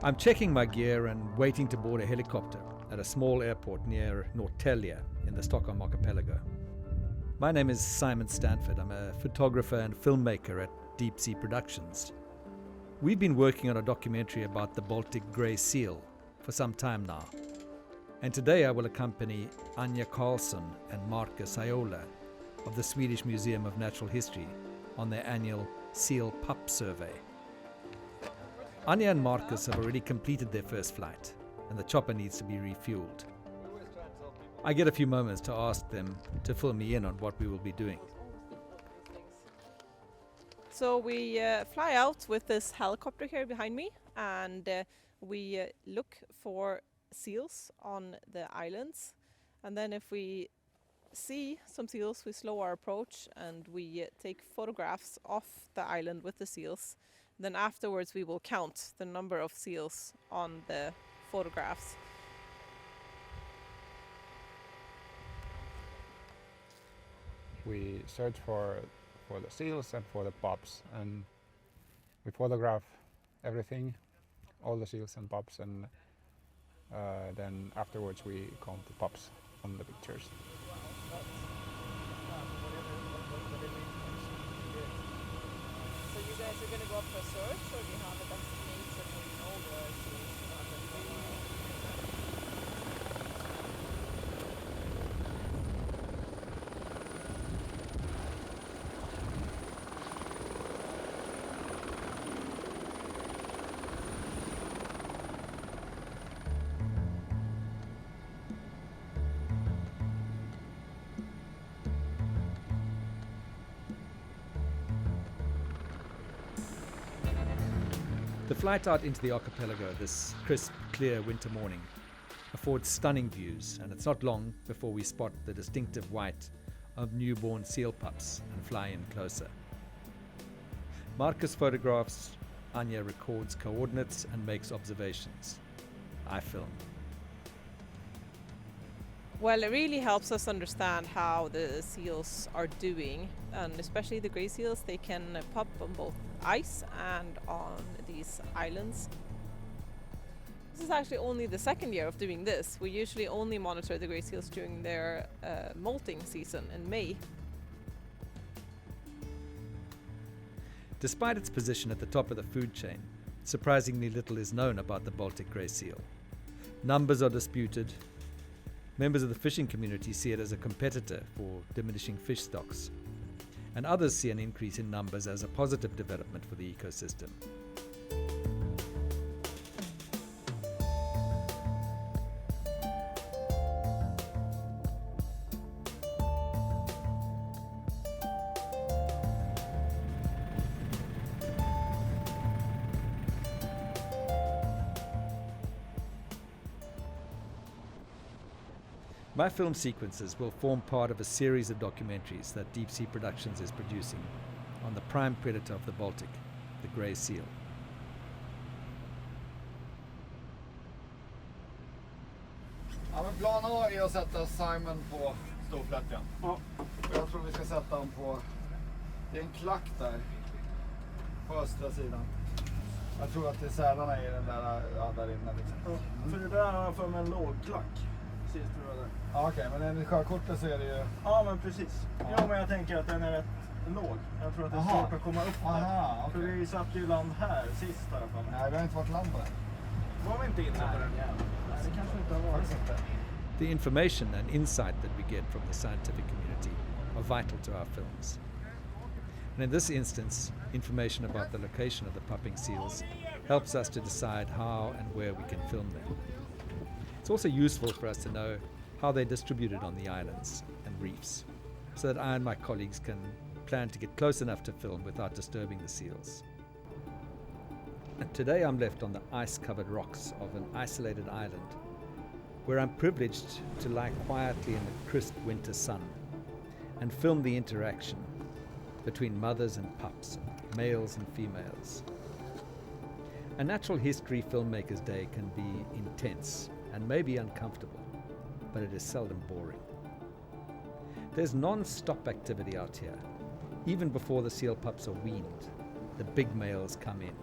I'm checking my gear and waiting to board a helicopter at a small airport near Norrtälje in the Stockholm archipelago. My name is Simon Stanford. I'm a photographer and filmmaker at Deep Sea Productions. We've been working on a documentary about the Baltic grey seal for some time now. And today I will accompany Anja Karlsson and Marcus Aiola of the Swedish Museum of Natural History on their annual Seal Pup Survey. Anja and Marcus have already completed their first flight, and the chopper needs to be refueled. I get a few moments to ask them to fill me in on what we will be doing. So we fly out with this helicopter here behind me, and we look for seals on the islands, and then if we see some seals we slow our approach and we take photographs of the island with the seals. Then afterwards we will count the number of seals on the photographs. We search for the seals and for the pups, and we photograph everything, all the seals and pups, and then afterwards we count the pups on the pictures. So you guys are going to go up for a search, or do you have a destination where you know the seals? The flight out into the archipelago this crisp, clear winter morning affords stunning views, and it's not long before we spot the distinctive white of newborn seal pups and fly in closer. Marcus photographs, Anja records coordinates and makes observations. I film. Well, it really helps us understand how the seals are doing, and especially the grey seals. They can pup on both ice and on these islands. This is actually only the second year of doing this. We usually only monitor the grey seals during their molting season in May. Despite its position at the top of the food chain, surprisingly little is known about the Baltic grey seal. Numbers are disputed. Members of the fishing community see it as a competitor for diminishing fish stocks, and others see an increase in numbers as a positive development for the ecosystem. My film sequences will form part of a series of documentaries that Deep Sea Productions is producing on the prime predator of the Baltic, the grey seal. Ja, men planen är att sätta Simon på storflättjan. Ja. Jag tror vi ska sätta honom på... Det är en klack där. På östra sidan. Jag tror att det är sälarna i den där, ja, där inne liksom. Ja, för det där har jag för mig en lågklack. Precis, tror jag det. Ja, okej, men enligt sjökortet så är det ju... Ja, men precis. Ja, men jag tänker att den är rätt låg. Jag tror att det är svårt att komma upp där. Aha, För vi satt ju land här sist i alla fall. Nej, vi har inte varit land på den. Var vi inte inne på den? Nej, det kanske inte har varit. Faktiskt inte. The information and insight that we get from the scientific community are vital to our films. And in this instance, information about the location of the pupping seals helps us to decide how and where we can film them. It's also useful for us to know how they're distributed on the islands and reefs, so that I and my colleagues can plan to get close enough to film without disturbing the seals. And today I'm left on the ice-covered rocks of an isolated island, where I'm privileged to lie quietly in the crisp winter sun and film the interaction between mothers and pups, males and females. A natural history filmmaker's day can be intense and maybe uncomfortable, but it is seldom boring. There's non-stop activity out here. Even before the seal pups are weaned, the big males come in.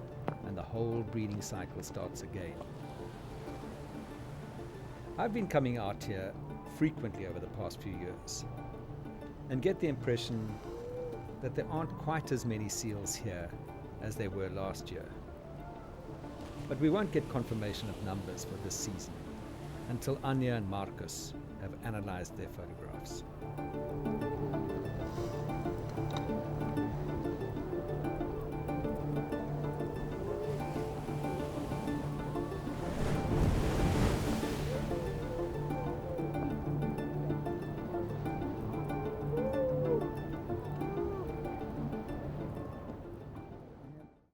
and the whole breeding cycle starts again. I've been coming out here frequently over the past few years and get the impression that there aren't quite as many seals here as there were last year. But we won't get confirmation of numbers for this season until Anya and Marcus have analyzed their photographs.